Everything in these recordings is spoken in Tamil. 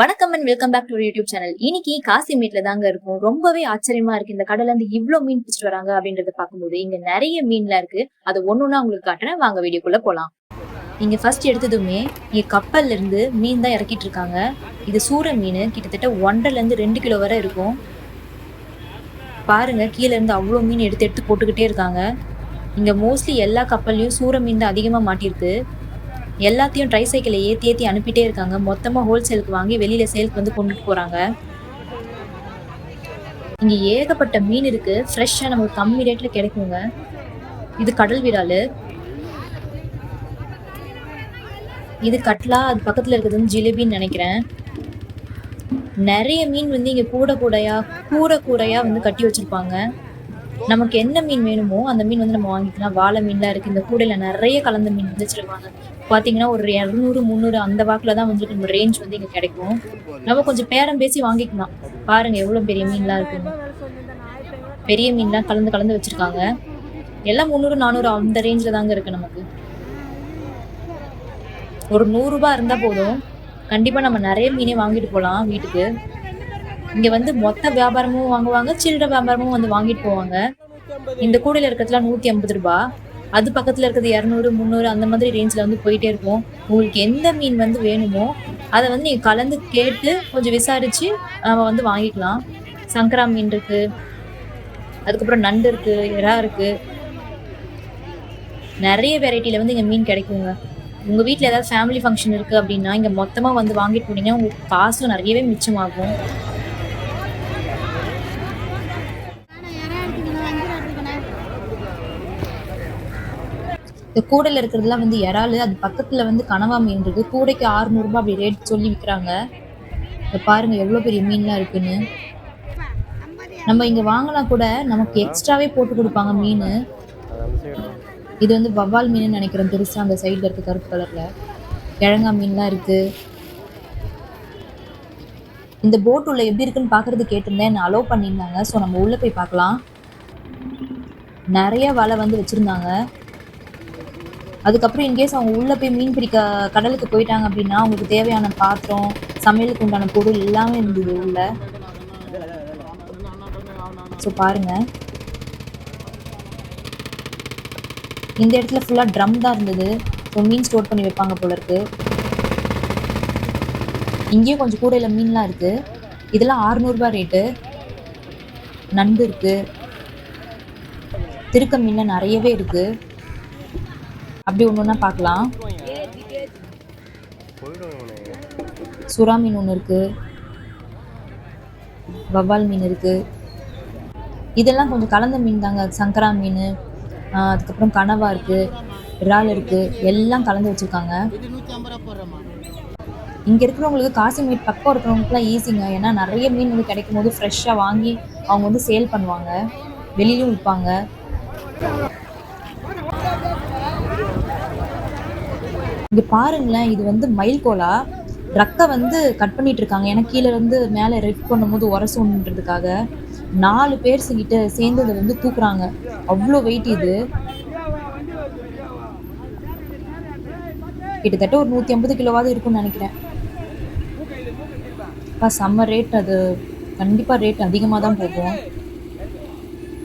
வணக்கம் and welcome back to YouTube channel. இன்னைக்கு காசிமேட்ல தாங்க இருக்கும். ரொம்பவே ஆச்சரியமா இருக்கு. இந்த கடல்ல இருந்து இவ்வளவு மீன் பிடிச்சிட்டு வராங்க அப்படின்றத பார்க்கும்போது இங்க நிறைய மீன்லாம் இருக்கு. அது ஒன்னொன்னா உங்களுக்கு காட்டுறேன், வாங்க வீடியோக்குள்ள போலாம். இங்க ஃபர்ஸ்ட் எடுத்ததுமே இங்க கப்பல்ல இருந்து மீன் தான் இறக்கிட்டு இருக்காங்க. இது சூர மீன், கிட்டத்தட்ட 1.5 to 2 கிலோ வரை இருக்கும். பாருங்க, கீழே இருந்து அவ்வளோ மீன் எடுத்து எடுத்து போட்டுக்கிட்டே இருக்காங்க. இங்க மோஸ்ட்லி எல்லா கப்பல்லையும் சூர மீன் தான் அதிகமா மாட்டிருக்கு. எல்லாத்தையும் ட்ரை சைக்கிளை ஏற்றி அனுப்பிட்டே இருக்காங்க. மொத்தமாக ஹோல்சேலுக்கு வாங்கி வெளியில சேலுக்கு வந்து கொண்டுட்டு போறாங்க. இங்க ஏகப்பட்ட மீன் இருக்கு. ஃப்ரெஷ்ஷா நமக்கு கம்மி ரேட்ல கிடைக்குங்க. இது கடல் விராலு, இது கட்லா, அது பக்கத்துல இருக்கிறது வந்து ஜிலேபின்னு நினைக்கிறேன். நிறைய மீன் வந்து இங்க கூரையா வந்து கட்டி வச்சிருப்பாங்க. நமக்கு என்ன மீன் வேணுமோ அந்த மீன் வந்து நம்ம வாங்கிக்கலாம். வாழை மீன்லாம் இருக்கு. இந்த கூடையில நிறைய கலந்த மீன் வந்து வச்சிருக்காங்க. பாத்தீங்கன்னா ஒரு 200, 300 அந்த வாக்குல தான் வந்து நம்ம ரேஞ்ச் வந்து இங்க கிடைக்கும். நம்ம கொஞ்சம் பேரம் பேசி வாங்கிக்கலாம். பாருங்க எவ்வளவு பெரிய மீன்லாம் இருக்குங்க. பெரிய மீன்லாம் கலந்து வச்சிருக்காங்க. எல்லாம் 300, 400 அந்த ரேஞ்சில தாங்க இருக்கு. நமக்கு ஒரு 100 ரூபாய் இருந்தா போதும், கண்டிப்பா நம்ம நிறைய மீனே வாங்கிட்டு போலாம் வீட்டுக்கு. இங்க வந்து மொத்த வியாபாரமும் வாங்குவாங்க, சில்லறை வியாபாரமும் வந்து வாங்கிட்டு போவாங்க. இந்த கூடையில இருக்கிறதுல 150 ரூபாய், அது பக்கத்துல இருக்கிறது 200, 300 அந்த மாதிரி ரேஞ்ச்ல வந்து போயிட்டே இருக்கும். உங்களுக்கு எந்த மீன் வந்து வேணுமோ அதை வந்து நீங்க கலந்து கேட்டு கொஞ்சம் விசாரிச்சு நம்ம வந்து வாங்கிக்கலாம். சங்கரா மீன் இருக்கு, அதுக்கப்புறம் நண்டு இருக்கு, இறா இருக்கு, நிறைய வெரைட்டில வந்து இங்க மீன் கிடைக்குங்க. உங்க வீட்டுல ஏதாவது ஃபேமிலி ஃபங்க்ஷன் இருக்கு அப்படின்னா இங்க மொத்தமா வந்து வாங்கிட்டு போனீங்கன்னா உங்களுக்கு காசும் நிறையவே மிச்சமாகும். இந்த கூடையில இருக்கிறதுலாம் வந்து இறாலு, அது பக்கத்துல வந்து கனவா மீன் இருக்கு. கூடைக்கு 600 ரூபாய் அப்படி ரேட் சொல்லி விற்கிறாங்க. பாருங்க எவ்வளவு பெரிய மீன்லாம் இருக்குன்னு. நம்ம இங்க வாங்கினா கூட நமக்கு எக்ஸ்ட்ராவே போட்டு கொடுப்பாங்க மீன். இது வந்து வவ்வால் மீன் நினைக்கிறேன், பெருசா அந்த சைட்ல இருக்கு கருப்பு கலர்ல. கிழங்கா மீன்லாம் இருக்கு. இந்த போட் உள்ள எப்படி இருக்குன்னு பாக்குறது கேட்டிருந்தேன், நான் அலோவ் பண்ணியிருந்தாங்க. ஸோ நம்ம உள்ள போய் பார்க்கலாம். நிறைய வலை வந்து வச்சிருந்தாங்க. அதுக்கப்புறம் இன்கேஸ் அவங்க உள்ள போய் மீன் பிடிக்க கடலுக்கு போயிட்டாங்க அப்படின்னா அவங்களுக்கு தேவையான பாத்திரம், சமையலுக்கு உண்டான பொருள் எல்லாமே இருந்தது உள்ள. ஸோ பாருங்க, இந்த இடத்துல ஃபுல்லா ட்ரம் தான் இருந்தது. ஸோ மீன் ஸ்டோர் பண்ணி வைப்பாங்க போல இருக்கு. இங்கேயும் கொஞ்சம் கூடையில மீன்லாம் இருக்கு. இதெல்லாம் 600 ரூபாய் ரேட்டு. நண்டு இருக்கு, திருக்க மீன் நிறையவே இருக்கு. அப்படி ஒண்ணுன்னா பார்க்கலாம். சுறா மீன் ஒன்று இருக்கு, வவ்வால் மீன் இருக்கு. இதெல்லாம் கொஞ்சம் கலந்த மீன் தாங்க. சங்கரா மீன், அதுக்கப்புறம் கனவா இருக்கு, இறால் இருக்கு, எல்லாம் கலந்து வச்சிருக்காங்க. இங்க இருக்கிறவங்களுக்கு காசிமேட் பக்கம் இருக்கிறவங்களுக்குலாம் ஈஸிங்க. ஏன்னா நிறைய மீன் வந்து கிடைக்கும் போது ஃப்ரெஷ்ஷா வாங்கி அவங்க வந்து சேல் பண்ணுவாங்க, வெளியிலும் விற்பாங்க. இங்க பாருங்களேன், இது வந்து மயில் கோலா. ரக்கை வந்து கட் பண்ணிட்டு இருக்காங்க. ஏன்னா கீழே இருந்து மேலே ரெஃப்ட் பண்ணும்போது உரசுன்றதுக்காக 4 பேர் கிட்ட சேர்ந்து அதை வந்து தூக்குறாங்க. அவ்வளோ வெயிட். இது கிட்டத்தட்ட ஒரு 150 கிலோவாவது இருக்கும்னு நினைக்கிறேன். செம்ம ரேட். அது கண்டிப்பா ரேட் அதிகமாக தான் போகும்.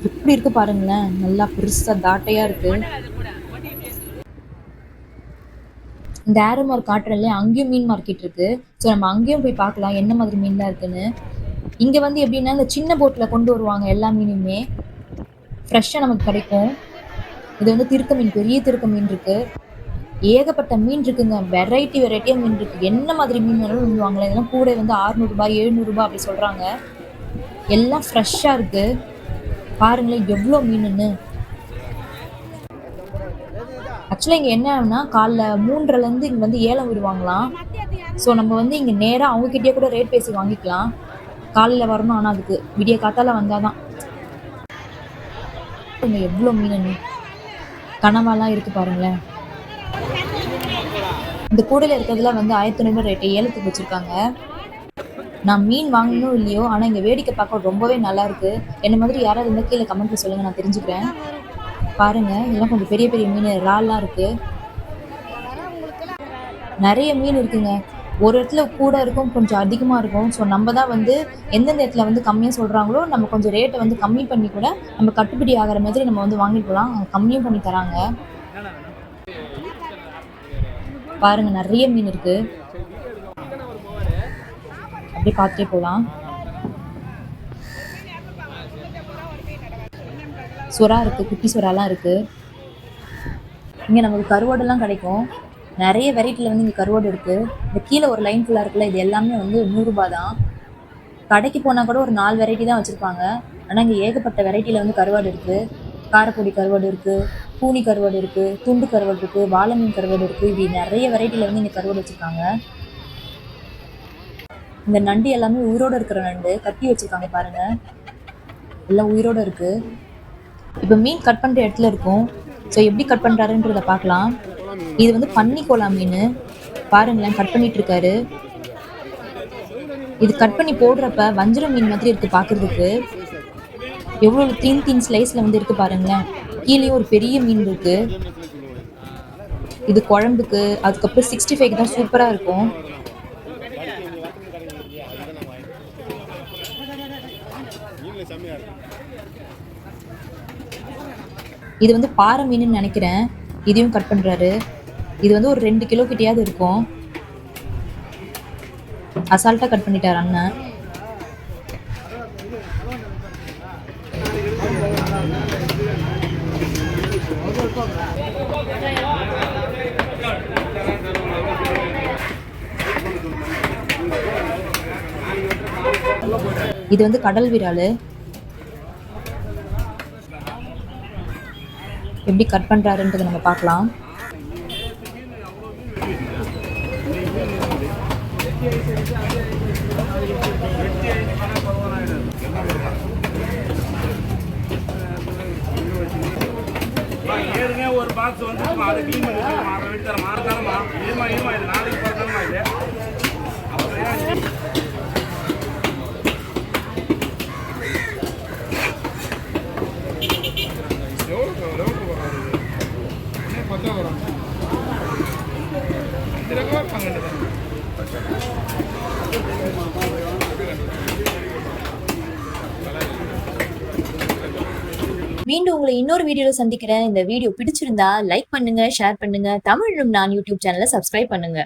எப்படி இருக்கு பாருங்களேன், நல்லா பெருசா தாட்டையா இருக்கு. இந்த ஏரோ மார்க் காட்டுறதுல அங்கேயும் மீன் மார்க்கெட் இருக்கு. ஸோ நம்ம அங்கேயும் போய் பார்க்கலாம் என்ன மாதிரி மீன்லாம் இருக்குன்னு. இங்க வந்து எப்படின்னா இந்த சின்ன போட்ல கொண்டு வருவாங்க எல்லா மீனுமே, ஃப்ரெஷ்ஷா நமக்கு கிடைக்கும். இது வந்து திருக்க மீன், பெரிய திருக்க மீன் இருக்கு. ஏகப்பட்ட மீன் இருக்குங்க. வெரைட்டியா மீன் இருக்கு. என்ன மாதிரி மீன் வேணாலும் வாங்கலாம். இதெல்லாம் கூட வந்து 600 ரூபாய், 700 ரூபாய் அப்படி சொல்றாங்க. எல்லாம் ஃப்ரெஷ்ஷா இருக்கு. பாருங்களேன் எவ்வளோ மீனுன்னு. ஆக்சுவலா இங்க என்ன ஆகும்னா, காலைல 3:30லேருந்து இங்க வந்து ஏலம் விடுவாங்களாம். ஸோ நம்ம வந்து இங்க நேரா அவங்க கிட்டயே கூட ரேட் பேசி வாங்கிக்கலாம். காலைல வரணும், ஆனா அதுக்கு விடிய காத்தால வந்தா தான். இங்க எவ்ளோ மீனுன்னு. கனவாலாம் இருக்கு பாருங்களேன். இந்த கூடையில இருக்கிறதுலாம் வந்து ரூ. 1500 ரேட்டு ஏலத்துக்கு வச்சிருக்காங்க. நான் மீன் வாங்கணும் இல்லையோ, ஆனா இங்க வேடிக்கை பார்க்க ரொம்பவே நல்லா இருக்கு. என்ன மாதிரி யாராவது இருந்தா கீழ கமெண்ட்ல சொல்லுங்க, நான் தெரிஞ்சுக்கிறேன். பாருங்க, இதெல்லாம் கொஞ்சம் பெரிய பெரிய மீன் இறால்லாம் இருக்கு. நெறைய மீன் இருக்குங்க. ஒரு இடத்துல கூட இருக்கும், கொஞ்சம் அதிகமா இருக்கும். ஸோ நம்ம தான் வந்து எந்தெந்த இடத்துல வந்து கம்மியா சொல்றாங்களோ, நம்ம கொஞ்சம் ரேட்ட வந்து கம்மி பண்ணி கூட நம்ம கட்டுப்படி ஆகுற மாதிரி நம்ம வந்து வாங்கிட்டு போலாம். அவங்க கம்மியும் பண்ணி தராங்க. பாருங்க, நெறைய மீன் இருக்கு. அப்படியே பார்த்துட்டே போலாம். சுறா இருக்கு, குட்டி சுறாலாம் இருக்கு. இங்க நமக்கு கருவாடெல்லாம் கிடைக்கும். நெறைய வெரைட்டில வந்து இங்க கருவாடு இருக்கு. இந்த கீழ ஒரு லைன் ஃபுல்லா இருக்குல்ல, இது எல்லாமே வந்து ரூ. 100 தான். கடைக்கு போனா கூட ஒரு 4 வெரைட்டி தான் வச்சிருப்பாங்க. ஆனா இங்க ஏகப்பட்ட வெரைட்டில வந்து கருவாடு இருக்கு. காரப்பொடி கருவாடு இருக்கு, கூனி கருவாடு இருக்கு, துண்டு கருவாடு இருக்கு, வாளை மீன் கருவாடு இருக்கு. இப்படி நெறைய வெரைட்டில வந்து இங்க கருவாடு வச்சிருக்காங்க. இந்த நண்டு எல்லாமே உயிரோட இருக்கிற நண்டு. கட்டி வச்சிருக்காங்க பாருங்க. எல்லாம் உயிரோட இருக்கு. இப்ப மீன் கட் பண்ற இடத்துல இருக்கும். ஸோ எப்படி கட் பண்றாருன்றத பார்க்கலாம். இது வந்து பன்னிக்கோலா மீன். பாருங்களேன், கட் பண்ணிட்டு இருக்காரு. இது கட் பண்ணி போடுறப்ப வஞ்சர மீன் மாதிரி இருக்கு பார்க்கிறதுக்கு. எவ்வளவு தீன் தீன் ஸ்லைஸ்ல வந்து இருக்கு பாருங்களேன். கீழேயும் ஒரு பெரிய மீன் இருக்கு. இது குழம்புக்கு, அதுக்கப்புறம் 65க்கு தான் சூப்பரா இருக்கும். இது வந்து பாறை மீனுன்னு நினைக்கிறேன். இதையும் கட் பண்றாரு. இது வந்து ஒரு 2 கிலோ கிட்டயாவது இருக்கும். அசால்ட்டா கட் பண்ணிட்டாரு அண்ணன். இது வந்து கடல் விராலு. எப்படி கட் பண்றாருன்றதை நம்ம பார்க்கலாம். ஒரு பாக்ஸ் வந்து அதை க்ளீன் பண்ணி வீட்டு தர மாறதானமா இருமா இது நாளைக்கு போறதானமா இது மீண்டும் உங்களை இன்னொரு வீடியோல சந்திக்கிறேன். இந்த வீடியோ பிடிச்சிருந்தா லைக் பண்ணுங்க, ஷேர் பண்ணுங்க. தமிழும் நான் யூடியூப் சேனலை சப்ஸ்கிரைப் பண்ணுங்க.